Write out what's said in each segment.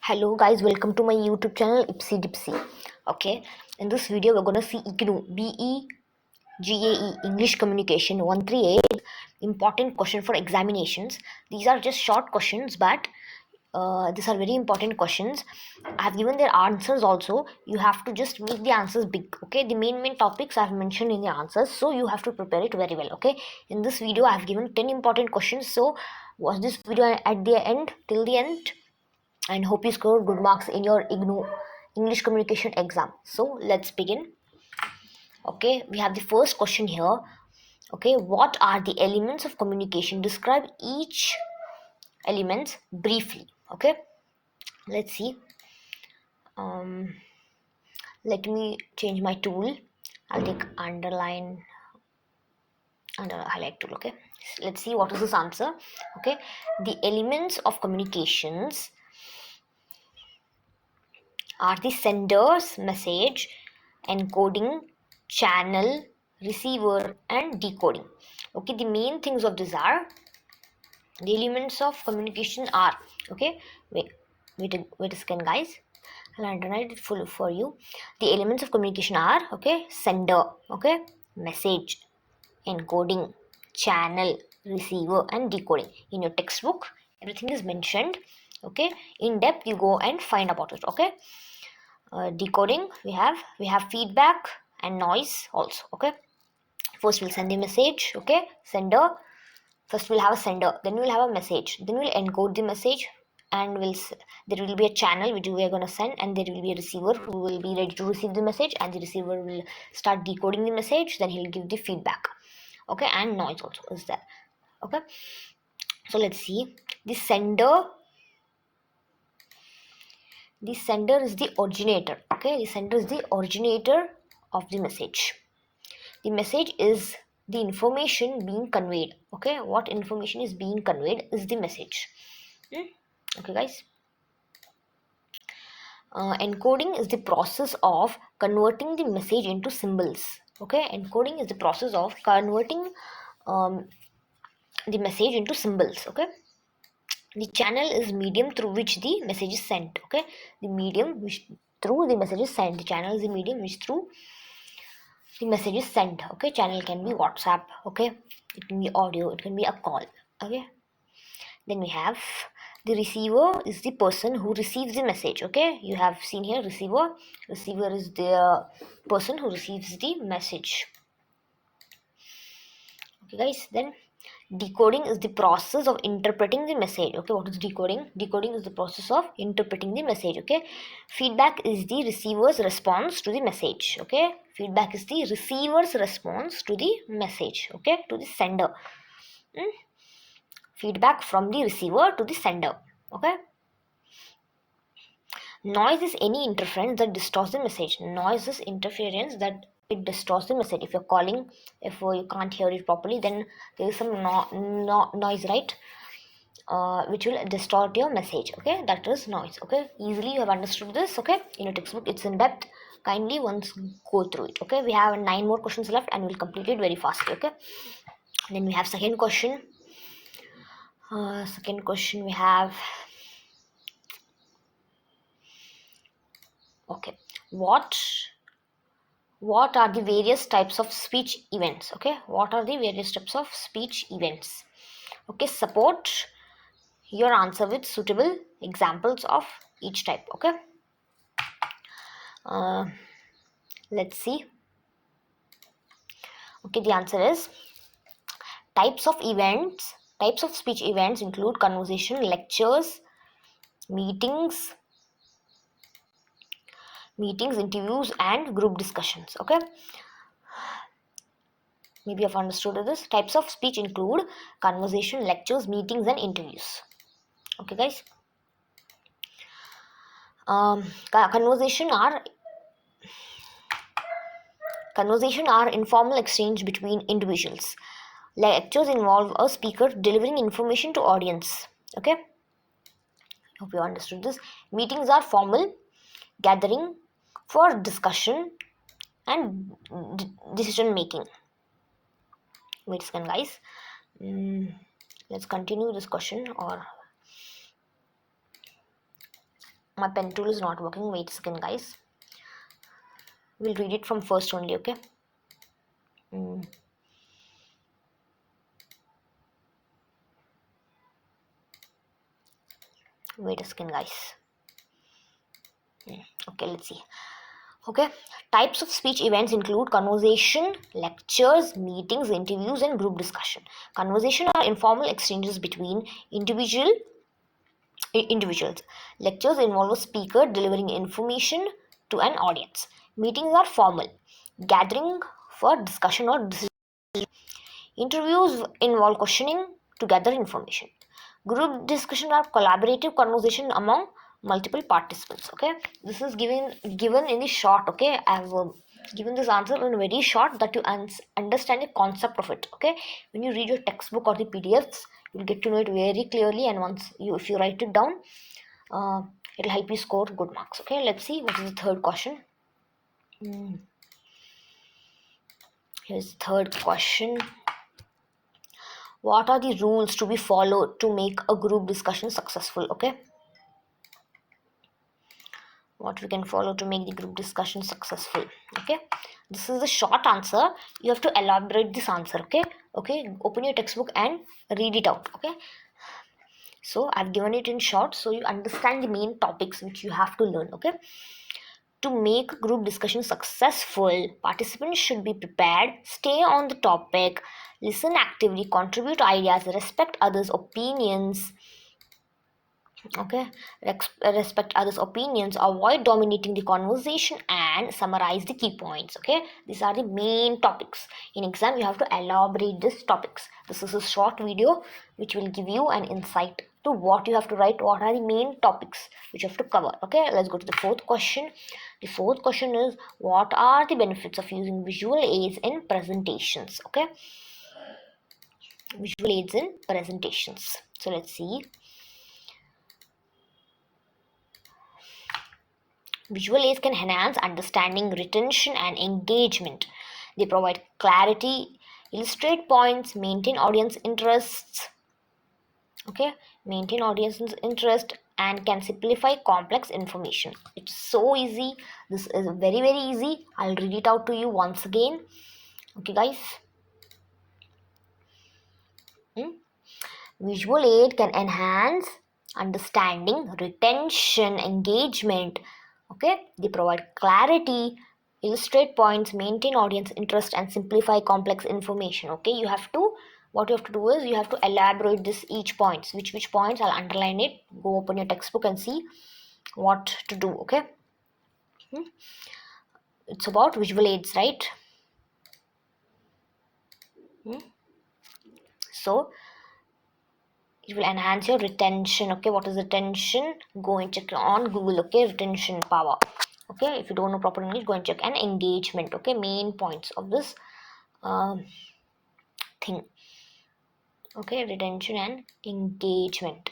Hello guys, welcome to my YouTube channel Ipsy Dipsy. Okay, in this video we're gonna see IGNOU BEGAE English Communication 138 important question for examinations. These are just short questions, but these are very important questions. I have given their answers also. You have to just make the answers big. Okay, the main topics I have mentioned in the answers, so you have to prepare it very well. Okay, in this video I have given 10 important questions, so watch this video at the end till the end and hope you score good marks in your IGNOU English communication exam. So let's begin. Okay, we have the first question here. Okay, what are the elements of communication? Describe each element briefly. Okay, let's see. Let me change my tool. I'll take underline under highlight tool. Okay, let's see what is this answer. Okay, the elements of communications are the sender's message, encoding, channel, receiver, and decoding. Okay, the main things of this are the elements of communication are. Okay, wait a second, guys. I'll underline it full for you. The elements of communication are, okay, sender, okay, message, encoding, channel, receiver, and decoding. In your textbook, everything is mentioned. Okay, in depth you go and find about it. Okay. Decoding, we have feedback and noise also. Okay, first we'll send the message. Okay, sender, first we'll have a sender, then we'll have a message, then we'll encode the message, and there will be a channel which we are going to send, and there will be a receiver who will be ready to receive the message, and the receiver will start decoding the message, then he'll give the feedback. Okay, and noise also is there. Okay, so let's see. The sender is the originator. Okay, the sender is the originator of the message. The message is the information being conveyed. Okay, what information is being conveyed is the message. Okay, guys. Encoding is the process of converting the message into symbols. Okay, encoding is the process of converting the message into symbols. Okay, the channel is medium through which the message is sent. Okay, the medium which through the message is sent. The channel is the medium which through the message is sent. Okay, channel can be WhatsApp. Okay, it can be audio, it can be a call. Okay, then we have the receiver is the person who receives the message. Okay, you have seen here receiver is the person who receives the message. Okay, guys, then decoding is the process of interpreting the message. Okay, what is decoding? Decoding is the process of interpreting the message. Okay, feedback is the receiver's response to the message. Okay, feedback is the receiver's response to the message. Okay, to the sender. Feedback from the receiver to the sender. Okay, noise is any interference that distorts the message. Noise is interference that it distorts the message. If you're calling, if you can't hear it properly, then there is some noise, right? Which will distort your message. Okay, that is noise. Okay, easily you have understood this. Okay, in your textbook it's in depth. Kindly once go through it. Okay, we have 9 more questions left and we'll complete it very fastly. Okay, then we have second question. We have, okay, what are the various types of speech events? Okay, what are the various types of speech events? Okay, support your answer with suitable examples of each type. Okay, let's see. Okay, the answer is types of speech events include conversation, lectures, meetings, interviews, and group discussions. Okay, maybe you've understood this. Types of speech include conversation, lectures, meetings, and interviews. Okay, guys. Conversation are informal exchange between individuals. Lectures involve a speaker delivering information to audience. Okay, hope you understood this. Meetings are formal gathering for discussion and decision making. Wait a second, guys. Let's continue this question. Or My pen tool is not working. Wait a second, guys. We'll read it from first only, okay? Wait a second, guys. Okay, let's see. Okay, types of speech events include conversation, lectures, meetings, interviews, and group discussion. Conversation are informal exchanges between individuals. Lectures involve a speaker delivering information to an audience. Meetings are formal, gathering for discussion or decision. Interviews involve questioning to gather information. Group discussion are collaborative conversation among multiple participants. Okay, this is given in the short. Okay, I have given this answer in very short that you understand the concept of it. Okay, when you read your textbook or the PDFs, you'll get to know it very clearly, and if you write it down, it'll help you score good marks. Okay, let's see what is the third question. Here's the third question. What are the rules to be followed to make a group discussion successful? Okay, what we can follow to make the group discussion successful. Okay, this is the short answer. You have to elaborate this answer. Okay, open your textbook and read it out. Okay, so I've given it in short so you understand the main topics which you have to learn. Okay, to make group discussion successful, participants should be prepared, stay on the topic, listen actively, contribute ideas, respect others' opinions. Okay, respect others' opinions, avoid dominating the conversation, and summarize the key points. Okay, these are the main topics. In exam, you have to elaborate these topics. This is a short video which will give you an insight to what you have to write, what are the main topics which you have to cover. Okay, let's go to the fourth question. The fourth question is, what are the benefits of using visual aids in presentations? Okay, visual aids in presentations. So let's see. Visual aids can enhance understanding, retention, and engagement. They provide clarity, illustrate points, maintain audience interests. Okay, maintain audience interest and can simplify complex information. It's so easy. This is very easy. I'll read it out to you once again. Okay, guys. Visual aid can enhance understanding, retention, engagement. Okay, they provide clarity, illustrate points, maintain audience interest, and simplify complex information. Okay, what you have to do is you have to elaborate this each points. Which points, I'll underline it. Go open your textbook and see what to do. Okay, it's about visual aids, right? So it will enhance your retention. Okay, what is retention? Go and check on Google. Okay, retention power. Okay, if you don't know proper English, go and check. And engagement. Okay, main points of this thing. Okay, retention and engagement.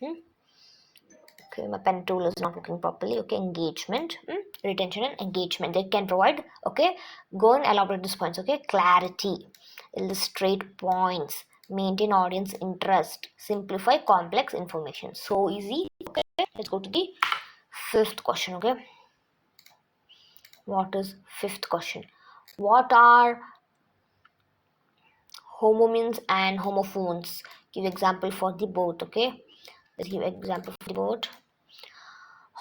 Okay, my pen tool is not working properly. Okay, engagement, retention and engagement. They can provide. Okay, go and elaborate these points. Okay, clarity, illustrate points, maintain audience interest, simplify complex information. So easy. Okay, let's go to the fifth question. Okay, what is fifth question? What are homonyms and homophones? Give example for the both. Okay, let's give example for the both.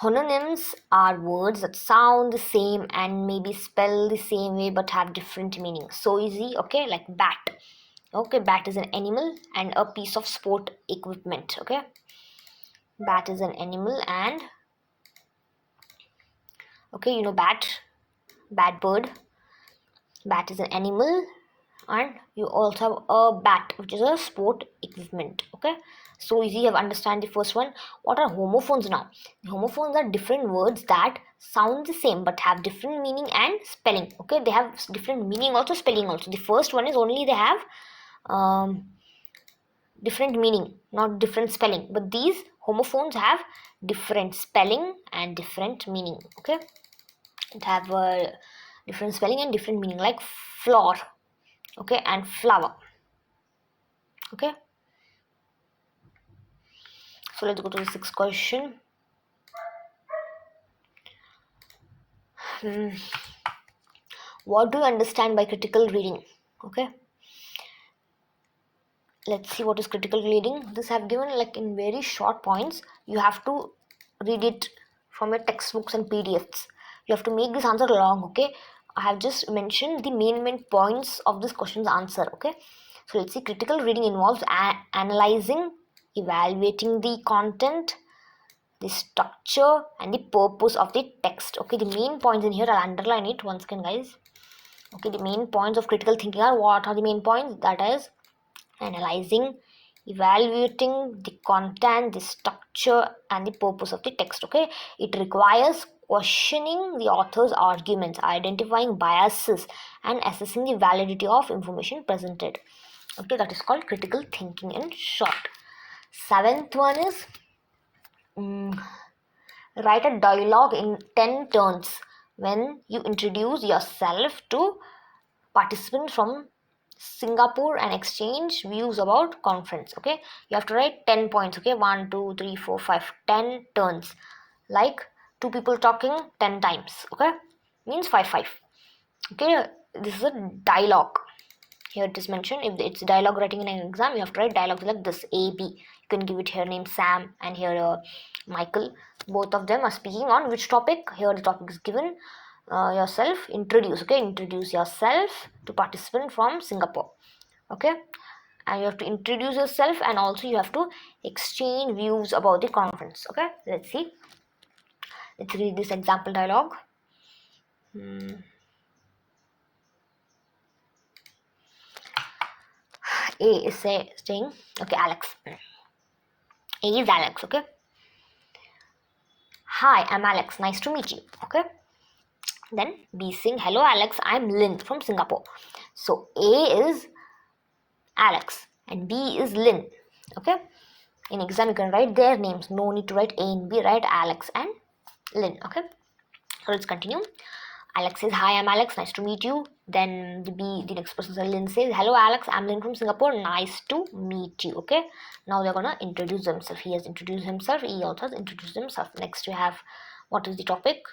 Homonyms are words that sound the same and maybe spell the same way but have different meanings. So easy. Okay, like bat. Okay, bat is an animal and a piece of sport equipment. Okay, bat is an animal and okay, you know bat bird. Bat is an animal and you also have a bat, which is a sport equipment. Okay, so easy. You have understand the first one. What are homophones now? Homophones are different words that sound the same but have different meaning and spelling. Okay, they have different meaning also, spelling also. The first one is only they have different meaning, not different spelling, but these homophones have different spelling and different meaning. Okay, it have a different spelling and different meaning, like floor, okay, and flower. Okay, so let's go to the sixth question. what do you understand by critical reading? Okay, let's see what is critical reading. This I have given like in very short points. You have to read it from your textbooks and PDFs. You have to make this answer long. Okay, I have just mentioned the main points of this question's answer. Okay, so let's see. Critical reading involves analyzing, evaluating the content, the structure and the purpose of the text. Okay, the main points in here, I'll underline it once again, guys. Okay, the main points of critical thinking are, what are the main points? That is analyzing, evaluating the content, the structure and the purpose of the text. Okay, it requires questioning the author's arguments, identifying biases and assessing the validity of information presented. Okay, that is called critical thinking in short. Seventh one is write a dialogue in 10 turns when you introduce yourself to participants from Singapore and exchange views about conference. Okay, you have to write 10 points. Okay, 1 2 3 4 5 10 turns, like two people talking 10 times. Okay, means 5 5. Okay, this is a dialogue. Here it is mentioned, if it's dialogue writing in an exam, you have to write dialogues like this: A, B. You can give it here name Sam and here Michael. Both of them are speaking on which topic. Here the topic is given. Yourself, introduce. Okay, introduce yourself to participant from Singapore. Okay, and you have to introduce yourself, and also you have to exchange views about the conference. Okay, let's see. Let's read this example dialogue. A is saying, okay, Alex. A is Alex. Okay. Hi, I'm Alex. Nice to meet you. Okay. Then B saying, hello Alex, I'm Lynn from Singapore. So A is Alex and B is Lynn. Okay. In exam, you can write their names. No need to write A and B. Write Alex and Lynn. Okay. So let's continue. Alex says, hi, I'm Alex. Nice to meet you. Then the next person, Lynn, says, hello Alex, I'm Lynn from Singapore. Nice to meet you. Okay. Now they're gonna introduce themselves. He has introduced himself. He also has introduced himself. Next, we have, what is the topic?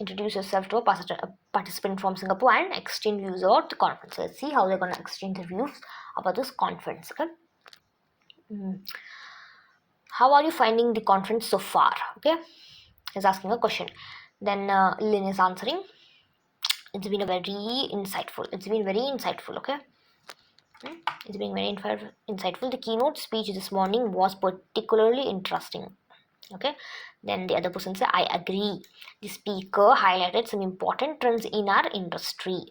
Introduce yourself to a participant from Singapore and exchange views about the conference. So let's see how they're gonna exchange the views about this conference. Okay. How are you finding the conference so far? Okay. He's asking a question. Then Lynn is answering. It's been very insightful. Okay. It's been very insightful. The keynote speech this morning was particularly interesting. Okay. Then the other person says, I agree. The speaker highlighted some important trends in our industry.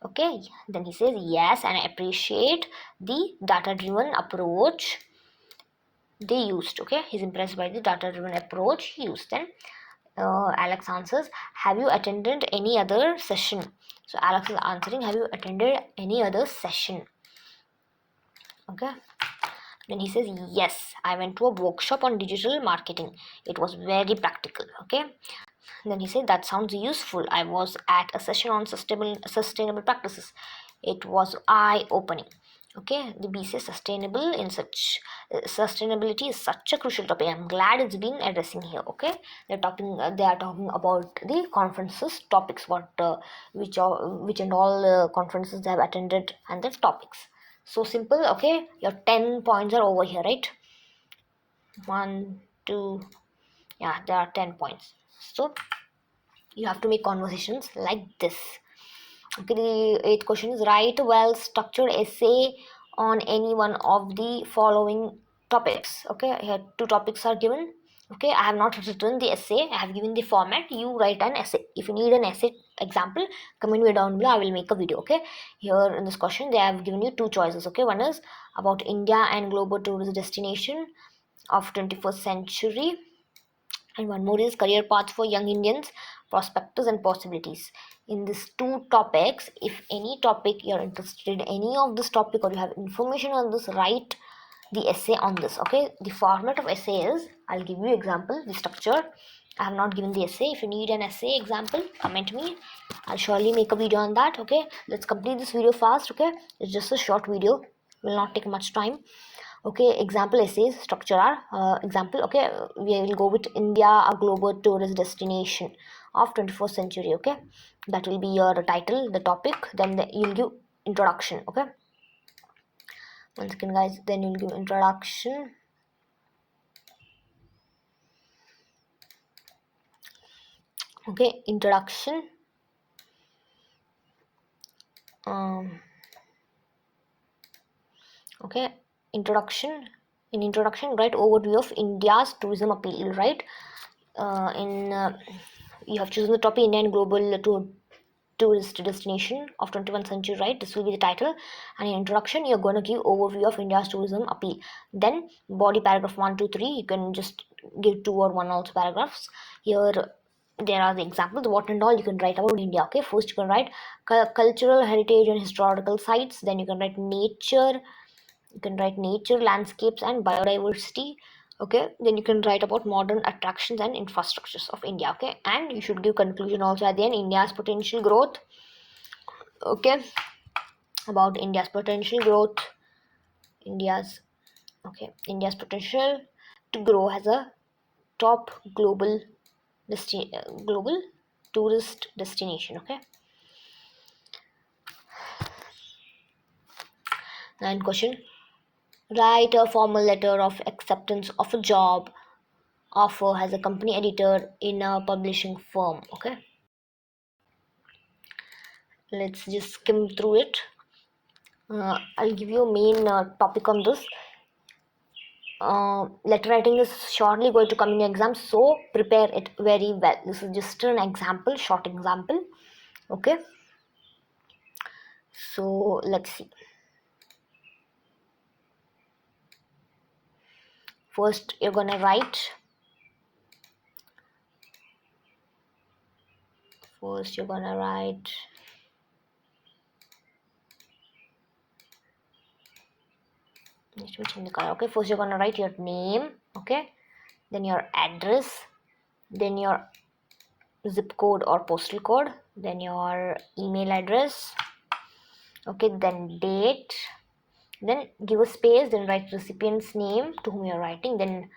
Okay. Then he says, yes, and I appreciate the data-driven approach they used. Okay. He's impressed by the data-driven approach he used. Then Alex answers, have you attended any other session? So Alex is answering, have you attended any other session? Okay. Then he says, yes, I went to a workshop on digital marketing. It was very practical. Okay. Then he said, that sounds useful. I was at a session on sustainable practices. It was eye-opening. Okay, the B says sustainability is such a crucial topic. I'm glad it's been addressing here. Okay, they are talking about the conferences topics, which and all conferences they have attended and the topics. So simple. Okay, your 10 points are over here, right? 1 2, yeah, there are 10 points. So you have to make conversations like this. Okay, the 8th question is, write a well-structured essay on any one of the following topics. Okay, here 2 topics are given. Okay, I have not written the essay. I have given the format. You write an essay. If you need an essay example, comment me down below. I will make a video. Okay, here in this question, they have given you 2 choices. Okay, one is about India and global tourist destination of 21st century. And one more is career paths for young Indians, prospects and possibilities. In these 2 topics, if any topic you're interested in, any of this topic, or you have information on this, write the essay on this. Okay, the format of essay is, I'll give you example, the structure. I have not given the essay. If you need an essay example, comment me. I'll surely make a video on that. Okay, let's complete this video fast. Okay, it's just a short video, will not take much time. Okay, example essays structure are example. Okay, we will go with India, a global tourist destination of 21st century. Okay, that will be your title, the topic, then you'll give introduction. Okay, one second guys, then you'll give introduction. Okay, introduction. Okay, introduction. In introduction, write overview of India's tourism appeal. Right, you have chosen the topic India and global tourist destination of 21st century. Right, this will be the title, and in introduction you're going to give overview of India's tourism appeal. Then body paragraph 1, 2, 3, you can just give 2 or 1 also paragraphs. Here there are the examples what and all you can write about India. Okay, first you can write cultural heritage and historical sites, then you can write nature, landscapes and biodiversity. Okay, then you can write about modern attractions and infrastructures of India. Okay, and you should give conclusion also at the end, India's potential growth. Okay, about India's potential growth, India's potential to grow as a top global global tourist destination. Okay, and question, write a formal letter of acceptance of a job offer as a company editor in a publishing firm. Okay, let's just skim through it. I'll give you a main topic on this. Letter writing is shortly going to come in your exam, so prepare it very well. This is just an example, short example. Okay, so let's see. First you're gonna write let me change the color. Okay, first you're gonna write your name. Okay, then your address, then your zip code or postal code, then your email address. Okay, then date, then give a space, then write recipient's name to whom you're writing, then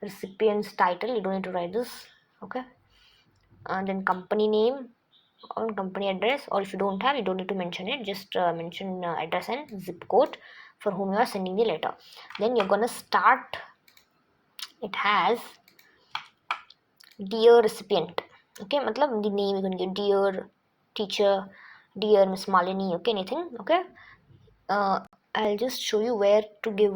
recipient's title, you don't need to write this. Okay, and then company name or company address, or if you don't have, you don't need to mention it, just mention address and zip code for whom you are sending the letter. Then you're gonna start it has dear recipient. Okay, matlab the name you can give dear teacher, dear Miss Malini. Okay, anything. Okay, I'll just show you where to give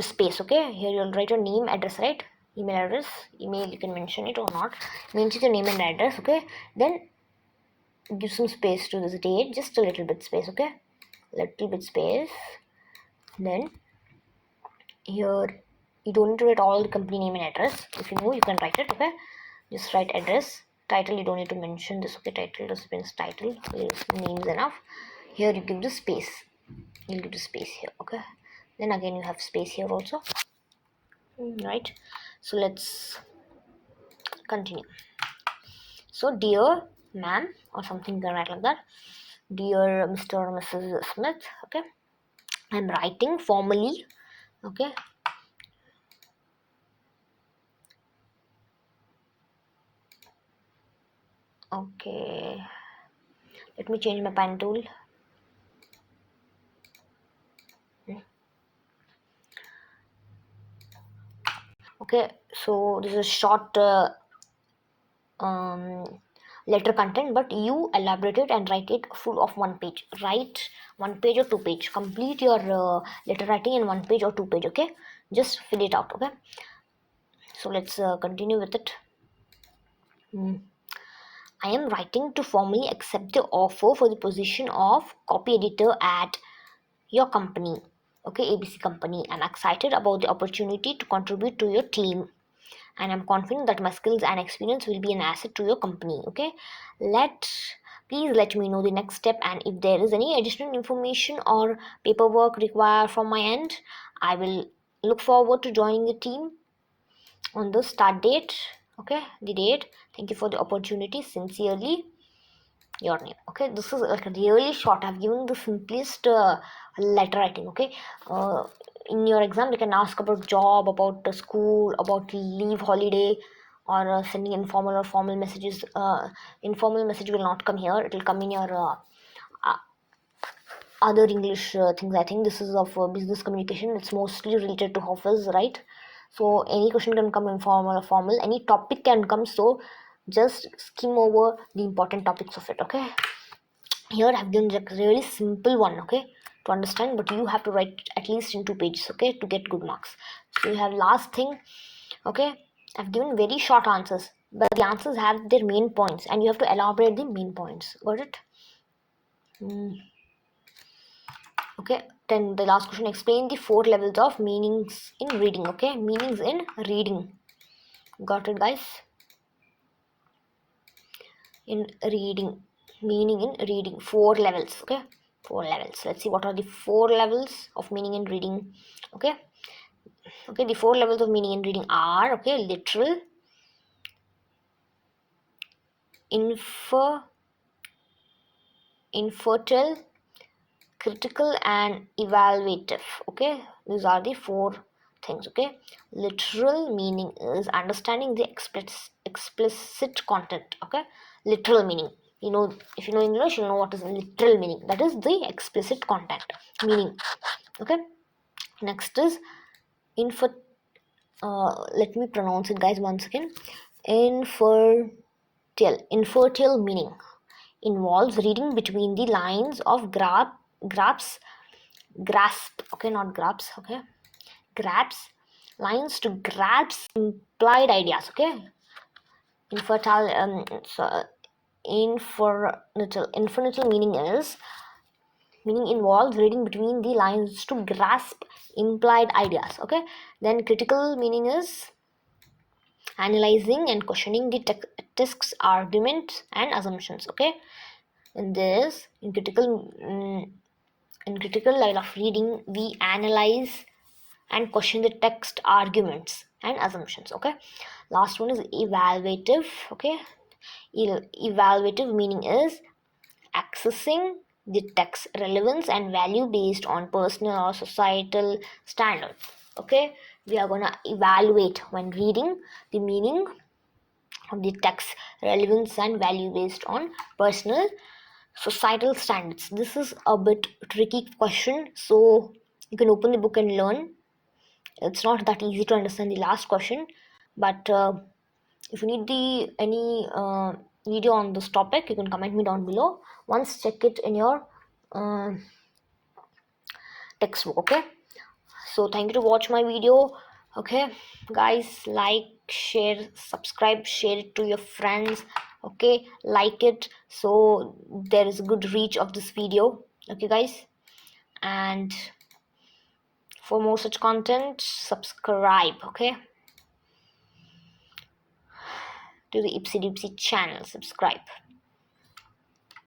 space. Okay, here you'll write your name, address, right, email address, email you can mention it or not, mention your name and address. Okay, then give some space to this date, just a little bit space. Okay, little bit space. Then here you don't need to write all the company name and address. If you know, you can write it. Okay, just write address, title, you don't need to mention this. Okay, title, recipient's title, name is enough. Here you give the space, you'll give the space here. Okay, then again you have space here also. Right, so let's continue. So dear ma'am or something, you can write like that, dear Mr. or Mrs. Smith. Okay, I'm writing formally. Okay, okay, let me change my pen tool. Okay, so this is short letter content, but you elaborate it and write it full of 1 page. Write 1 page or 2 page, complete your letter writing in 1 page or 2 page. Okay, just fill it out. Okay, so let's continue with it. I am writing to formally accept the offer for the position of copy editor at your company. Okay, ABC company. I'm excited about the opportunity to contribute to your team, and I'm confident that my skills and experience will be an asset to your company. Okay, please let me know the next step, and if there is any additional information or paperwork required from my end, I will look forward to joining the team on the start date. Okay, the date. Thank you for the opportunity. Sincerely, your name. Okay, this is like really short. I've given the simplest letter writing. Okay, in your exam they can ask about job, about the school, about leave, holiday, or sending informal or formal messages. Informal message will not come here, it will come in your uh, other English things. I think this is of business communication, it's mostly related to office, right? So any question can come informal or formal, any topic can come, so just skim over the important topics of it. Okay, here I've given like a really simple one, okay, to understand, but you have to write at least in 2 pages, okay, to get good marks. So you have last thing, okay, I've given very short answers, but the answers have their main points and you have to elaborate the main points. Got it? Okay, then the last question, explain the 4 levels of meanings in reading. Okay, meanings in reading. Got it, guys? In reading, meaning in reading, 4 levels. Okay, 4 levels. Let's see what are the 4 levels of meaning in reading. Okay, okay, the 4 levels of meaning in reading are, okay, literal, infertile, critical, and evaluative. Okay, these are the 4 things. Okay, literal meaning is understanding the explicit content. Okay, literal meaning, you know, if you know English, you know what is literal meaning, that is the explicit content meaning. Okay, next is infer let me pronounce it, guys, once again. Infertile meaning involves reading between the lines of grasp, okay, not grabs, okay, grabs, lines to grasp implied ideas. Okay, infertile infinital meaning involves reading between the lines to grasp implied ideas. Okay, then critical meaning is analyzing and questioning the text's arguments and assumptions. Okay, in this, in critical line of reading, we analyze and question the text arguments and assumptions. Okay, last one is evaluative. Okay, evaluative meaning is accessing the text relevance and value based on personal or societal standards. Okay, we are gonna evaluate when reading the meaning of the text relevance and value based on personal societal standards. This is a bit tricky question, so you can open the book and learn. It's not that easy to understand the last question, but if you need the any video on this topic, you can comment me down below. Once check it in your uh, textbook. Okay, so thank you to watch my video. Okay, guys, like, share, subscribe, share it to your friends. Okay, like it so there is a good reach of this video. Okay, guys, and for more such content, subscribe, okay, to the Ipsy Dipsy channel. Subscribe.